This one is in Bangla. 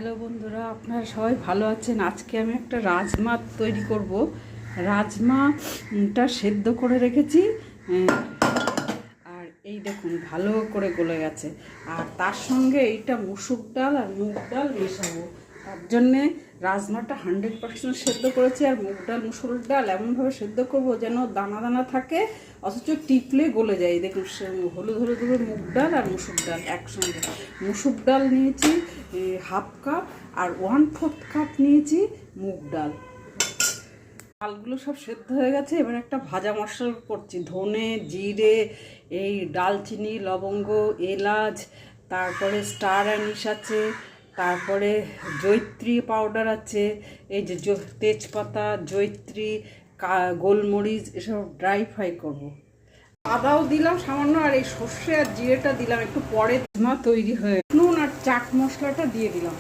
হ্যালো বন্ধুরা, আপনারা সবাই ভালো আছেন। আজকে আমি একটা রাজমা তৈরি করব। রাজমাটা সেদ্ধ করে রেখেছি, আর এই দেখুন ভালো করে গলে গেছে। আর তার সঙ্গে এইটা মুসুর ডাল আর মুগ ডাল মেশাবো। তার জন্যে রাজমাটা 100% সেদ্ধ করেছি, আর মুগ ডাল মুসুর ডাল এমনভাবে সেদ্ধ করব যেন দানা দানা থাকে, অথচ টিপলে গলে যায়। দেখুন হলুদ হলুদ করে মুগ ডাল আর মুসুর ডাল একসঙ্গে। মুসুর ডাল নিয়েছি 1/2 কাপ, আর 1/4 কাপ নিয়েছি মুগ ডাল। ডালগুলো সব সেদ্ধ হয়ে গেছে। এবার একটা ভাজা মশলা করছি। ধনে, জিরে, এই ডালচিনি, লবঙ্গ, এলাচ, তারপরে স্টার অ্যানিস আছে, তারপরে জয়িত্রী পাউডার আছে, এই যে তেজপাতা, জয়িত্রী, গোলমরিচ, এসব ড্রাই ফ্রাই করব। আদাও দিলাম সামান্য, আর এই সর্ষে আর জিরেটা দিলাম একটু পরে। রাজমা তৈরি হয়ে নুন আর চাট মশলাটা দিয়ে দিলাম।